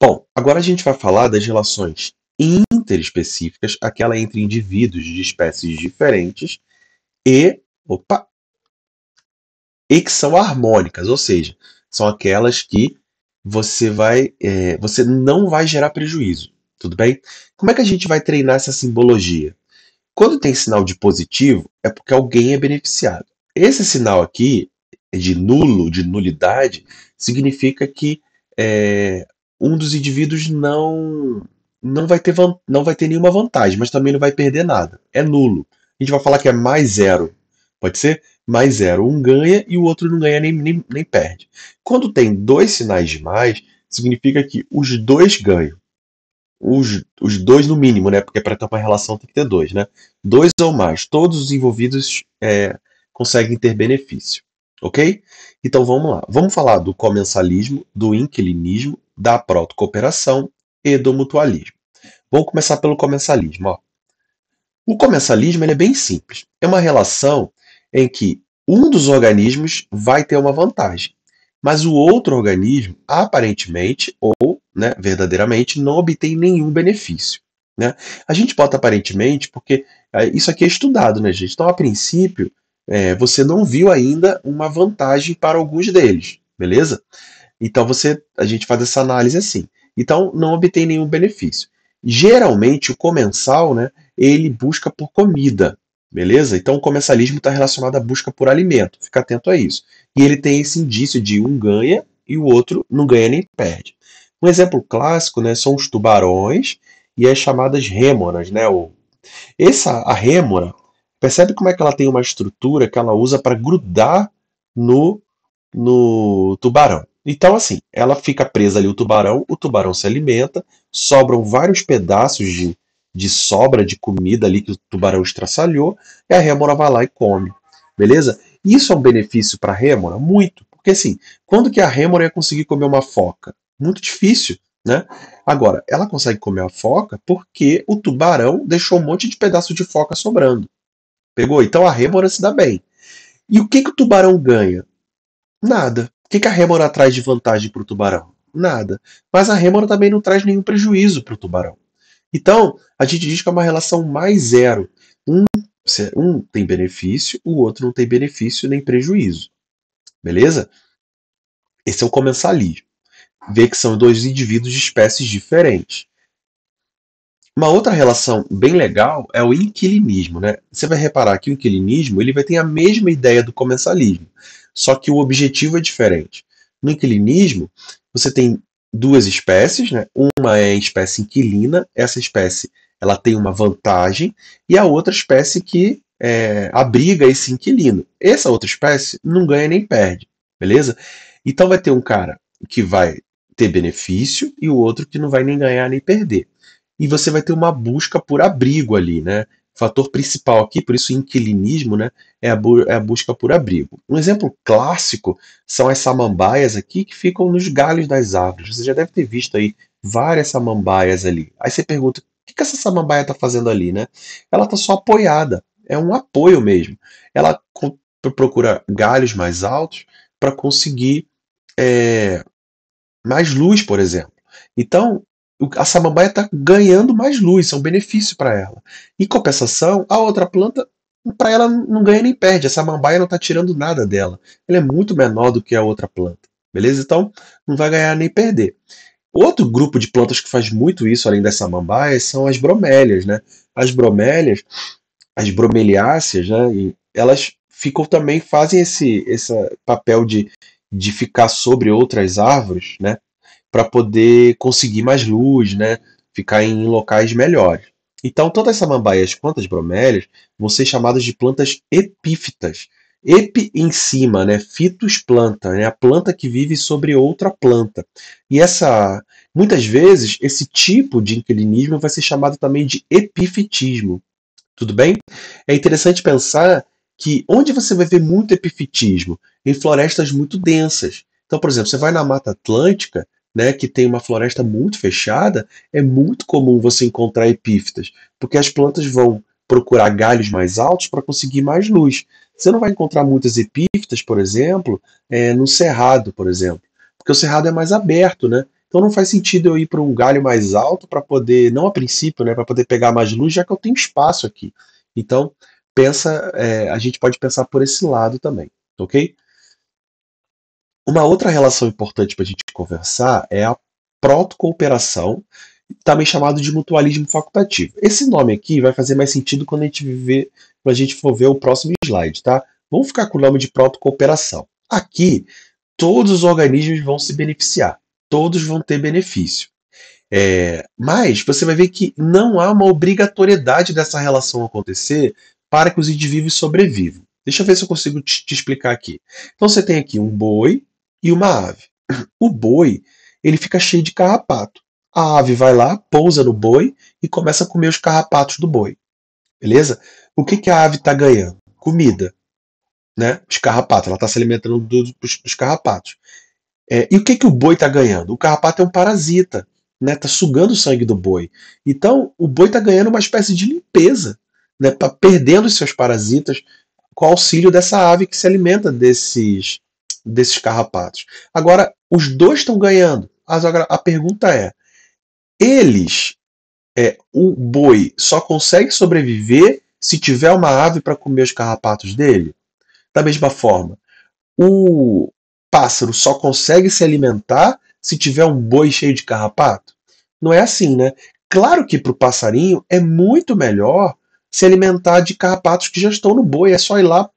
Bom, agora a gente vai falar das relações interespecíficas, aquela entre indivíduos de espécies diferentes e, opa, e que são harmônicas, ou seja, são aquelas que você não vai gerar prejuízo, tudo bem? Como é que a gente vai treinar essa simbologia? Quando tem sinal de positivo, é porque alguém é beneficiado. Esse sinal aqui, de nulo, de nulidade, significa que um dos indivíduos não vai ter nenhuma vantagem, mas também não vai perder nada. É nulo. A gente vai falar que é mais zero. Pode ser? Mais zero. Um ganha e o outro não ganha nem perde. Quando tem dois sinais de mais, significa que os dois ganham. Os dois no mínimo, né? Porque para ter uma relação tem que ter dois, né? Dois ou mais. Todos os envolvidos conseguem ter benefício. Ok? Então vamos lá. Vamos falar do comensalismo, do inquilinismo, da protocooperação e do mutualismo. Vamos começar pelo comensalismo. Ó. O comensalismo ele é bem simples. É uma relação em que um dos organismos vai ter uma vantagem, mas o outro organismo, aparentemente ou verdadeiramente, não obtém nenhum benefício. Né? A gente bota aparentemente porque isso aqui é estudado, né, gente? Então, a princípio, você não viu ainda uma vantagem para alguns deles, beleza? Então a gente faz essa análise assim. Então não obtém nenhum benefício. Geralmente o comensal, né, ele busca por comida, beleza? Então o comensalismo está relacionado à busca por alimento. Fica atento a isso. E ele tem esse indício de um ganha e o outro não ganha nem perde. Um exemplo clássico, né, são os tubarões e as chamadas rêmoras, né? A rêmora, percebe como é que ela tem uma estrutura que ela usa para grudar no tubarão. Então, assim, ela fica presa ali o tubarão se alimenta, sobram vários pedaços de sobra de comida ali que o tubarão estraçalhou, e a rêmora vai lá e come. Beleza? Isso é um benefício para a rêmora? Muito. Porque, assim, quando que a rêmora ia conseguir comer uma foca? Muito difícil, né? Agora, ela consegue comer a foca porque o tubarão deixou um monte de pedaço de foca sobrando. Pegou? Então a rêmora se dá bem. E o que o tubarão ganha? Nada. O que a rêmora traz de vantagem para o tubarão? Nada. Mas a rêmora também não traz nenhum prejuízo para o tubarão. Então, a gente diz que é uma relação mais zero. Um tem benefício, o outro não tem benefício nem prejuízo. Beleza? Esse é o comensalismo. Vê que são dois indivíduos de espécies diferentes. Uma outra relação bem legal é o inquilinismo, né? Você vai reparar que o inquilinismo ele vai ter a mesma ideia do comensalismo, só que o objetivo é diferente. No inquilinismo, você tem duas espécies, né? Uma é a espécie inquilina, essa espécie ela tem uma vantagem, e a outra espécie que abriga esse inquilino. Essa outra espécie não ganha nem perde, beleza? Então vai ter um cara que vai ter benefício e o outro que não vai nem ganhar nem perder. E você vai ter uma busca por abrigo ali, né? O fator principal aqui, por isso o inquilinismo, né, é a busca por abrigo. Um exemplo clássico são as samambaias aqui que ficam nos galhos das árvores. Você já deve ter visto aí várias samambaias ali. Aí você pergunta, o que essa samambaia está fazendo ali, né? Ela está só apoiada, é um apoio mesmo. Ela procura galhos mais altos para conseguir mais luz, por exemplo. Então, a samambaia está ganhando mais luz, é um benefício para ela. Em compensação, a outra planta, para ela, não ganha nem perde. A samambaia não está tirando nada dela. Ela é muito menor do que a outra planta. Beleza? Então, não vai ganhar nem perder. Outro grupo de plantas que faz muito isso, além das samambaias, são as bromélias. Né? As bromélias, as bromeliáceas, né? Elas também fazem esse papel de ficar sobre outras árvores, né? Para poder conseguir mais luz, né? Ficar em locais melhores. Então, tanto as samambaias quanto as bromélias vão ser chamadas de plantas epífitas. Epi em cima, né? Fitos planta, né? A planta que vive sobre outra planta. E muitas vezes, esse tipo de inquilinismo vai ser chamado também de epifitismo. Tudo bem? É interessante pensar que onde você vai ver muito epifitismo? Em florestas muito densas. Então, por exemplo, você vai na Mata Atlântica, né, que tem uma floresta muito fechada, é muito comum você encontrar epífitas, porque as plantas vão procurar galhos mais altos para conseguir mais luz. Você não vai encontrar muitas epífitas, por exemplo, no cerrado, por exemplo, porque o cerrado é mais aberto, né? Então não faz sentido eu ir para um galho mais alto para poder, não a princípio, né, para poder pegar mais luz, já que eu tenho espaço aqui. Então, a gente pode pensar por esse lado também, ok? Uma outra relação importante para a gente conversar é a protocooperação, também chamado de mutualismo facultativo. Esse nome aqui vai fazer mais sentido quando a gente for ver o próximo slide, tá? Vamos ficar com o nome de protocooperação. Aqui, todos os organismos vão se beneficiar, todos vão ter benefício. Mas você vai ver que não há uma obrigatoriedade dessa relação acontecer para que os indivíduos sobrevivam. Deixa eu ver se eu consigo te explicar aqui. Então você tem aqui um boi e uma ave. O boi, ele fica cheio de carrapato. A ave vai lá, pousa no boi e começa a comer os carrapatos do boi. Beleza? O que a ave está ganhando? Comida. Né? Os carrapatos. Ela está se alimentando dos carrapatos. E o que o boi está ganhando? O carrapato é um parasita. Né? Tá sugando o sangue do boi. Então, o boi está ganhando uma espécie de limpeza. Né? Tá perdendo os seus parasitas com o auxílio dessa ave que se alimenta desses carrapatos. Agora, os dois estão ganhando. Agora, a pergunta o boi só consegue sobreviver se tiver uma ave para comer os carrapatos dele? Da mesma forma, o pássaro só consegue se alimentar se tiver um boi cheio de carrapato? Não é assim, né? Claro que para o passarinho é muito melhor se alimentar de carrapatos que já estão no boi. É só ir lá,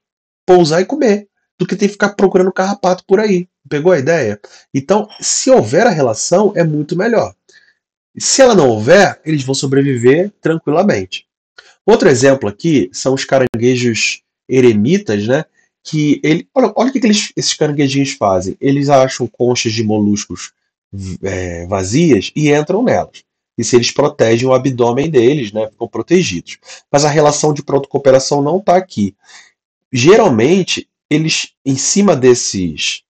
pousar e comer, do que ter que ficar procurando carrapato por aí. Pegou a ideia? Então, se houver a relação, é muito melhor. Se ela não houver, eles vão sobreviver tranquilamente. Outro exemplo aqui são os caranguejos eremitas, né? Olha o que esses caranguejinhos fazem. Eles acham conchas de moluscos vazias e entram nelas. E se eles protegem o abdômen deles, né? Ficam protegidos. Mas a relação de protocooperação não está aqui. Geralmente, eles, em cima dessas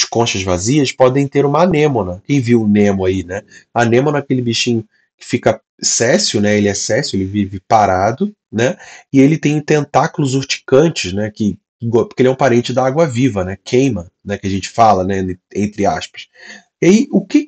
conchas vazias, podem ter uma anêmona. Quem viu o Nemo aí, né? A anêmona é aquele bichinho que fica céssio, né? Ele é céssio, ele vive parado, né? E ele tem tentáculos urticantes, né? Porque ele é um parente da água-viva, né? Queima, né? Que a gente fala, né? Entre aspas. E aí, o que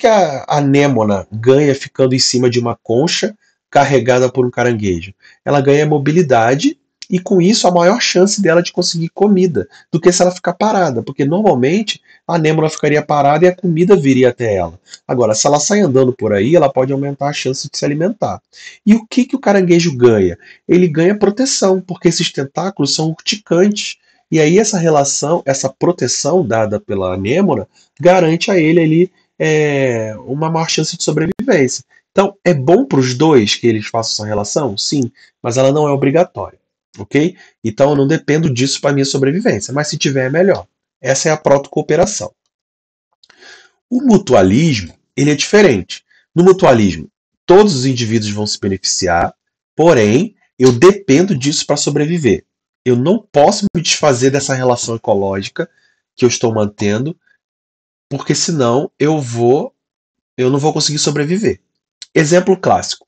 a anêmona ganha ficando em cima de uma concha carregada por um caranguejo? Ela ganha mobilidade e, com isso, a maior chance dela de conseguir comida do que se ela ficar parada, porque normalmente a anêmona ficaria parada e a comida viria até ela. Agora, se ela sai andando por aí, ela pode aumentar a chance de se alimentar. E o que o caranguejo ganha? Ele ganha proteção, porque esses tentáculos são urticantes. E aí essa relação, essa proteção dada pela anêmona, garante a ele ali uma maior chance de sobrevivência. Então, é bom para os dois que eles façam essa relação? Sim, mas ela não é obrigatória. Ok? Então eu não dependo disso para minha sobrevivência, mas se tiver é melhor. Essa é a protocooperação. O mutualismo, ele é diferente. No mutualismo, todos os indivíduos vão se beneficiar, porém, eu dependo disso para sobreviver. Eu não posso me desfazer dessa relação ecológica que eu estou mantendo, porque senão eu não vou conseguir sobreviver. Exemplo clássico.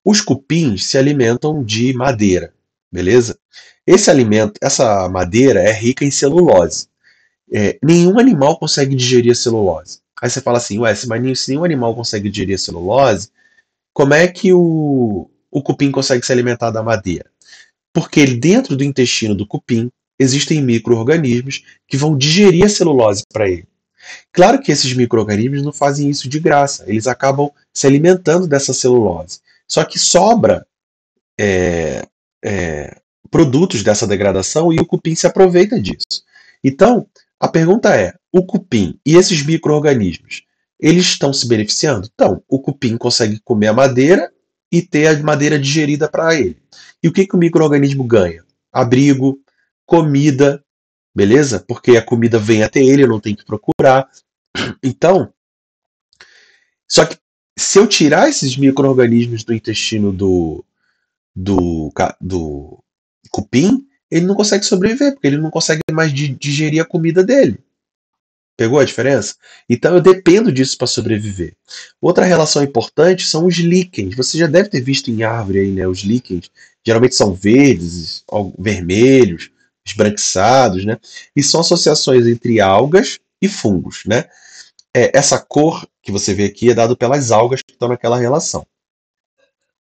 Os cupins se alimentam de madeira. Beleza? Essa madeira é rica em celulose. Nenhum animal consegue digerir a celulose. Aí você fala assim, se nenhum animal consegue digerir a celulose, como é que o cupim consegue se alimentar da madeira? Porque dentro do intestino do cupim existem micro-organismos que vão digerir a celulose para ele. Claro que esses micro-organismos não fazem isso de graça, eles acabam se alimentando dessa celulose. Só que sobra produtos dessa degradação e o cupim se aproveita disso. Então, a pergunta o cupim e esses micro-organismos, eles estão se beneficiando? Então, o cupim consegue comer a madeira e ter a madeira digerida para ele. E o que o micro-organismo ganha? Abrigo, comida, beleza? Porque a comida vem até ele, eu não tenho que procurar. Então, só que se eu tirar esses micro-organismos do intestino do cupim, ele não consegue sobreviver, porque ele não consegue mais digerir a comida dele. Pegou a diferença? Então eu dependo disso para sobreviver. Outra relação importante são os líquens. Você já deve ter visto em árvore aí, né? Os líquens geralmente são verdes, vermelhos, esbranquiçados, né? E são associações entre algas e fungos, né? Essa cor que você vê aqui é dado pelas algas que estão naquela relação.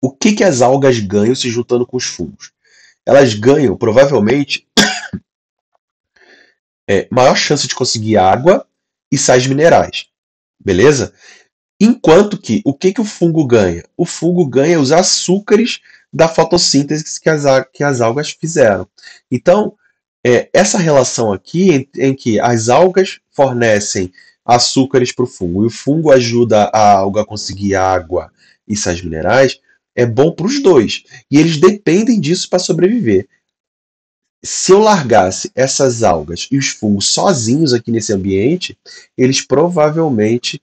O que as algas ganham se juntando com os fungos? Elas ganham, provavelmente, maior chance de conseguir água e sais minerais. Beleza? Enquanto que, o que o fungo ganha? O fungo ganha os açúcares da fotossíntese que as algas fizeram. Então, essa relação aqui, em que as algas fornecem açúcares para o fungo e o fungo ajuda a alga a conseguir água e sais minerais, é bom para os dois. E eles dependem disso para sobreviver. Se eu largasse essas algas e os fungos sozinhos aqui nesse ambiente, eles provavelmente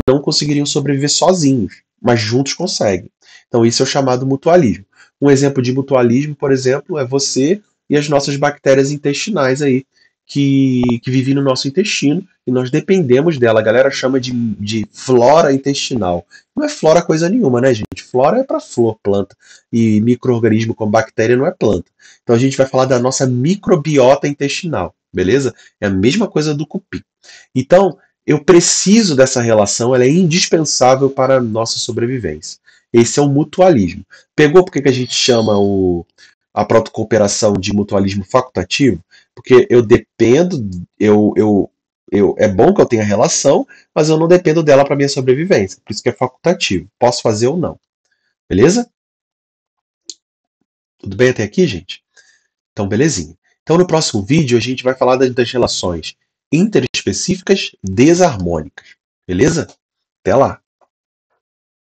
não conseguiriam sobreviver sozinhos, mas juntos conseguem. Então isso é o chamado mutualismo. Um exemplo de mutualismo, por exemplo, é você e as nossas bactérias intestinais aí, que vivem no nosso intestino e nós dependemos dela. A galera chama de flora intestinal. Não é flora coisa nenhuma, né, gente? Flora é para flor, planta. E micro-organismo como bactéria não é planta. Então a gente vai falar da nossa microbiota intestinal, beleza? É a mesma coisa do cupim. Então, eu preciso dessa relação, ela é indispensável para a nossa sobrevivência. Esse é o mutualismo. Pegou porque que a gente chama a protocooperação de mutualismo facultativo? Porque eu dependo, é bom que eu tenha relação, mas eu não dependo dela para minha sobrevivência. Por isso que é facultativo. Posso fazer ou não. Beleza? Tudo bem até aqui, gente? Então, belezinha. Então, no próximo vídeo, a gente vai falar das relações interespecíficas desarmônicas. Beleza? Até lá!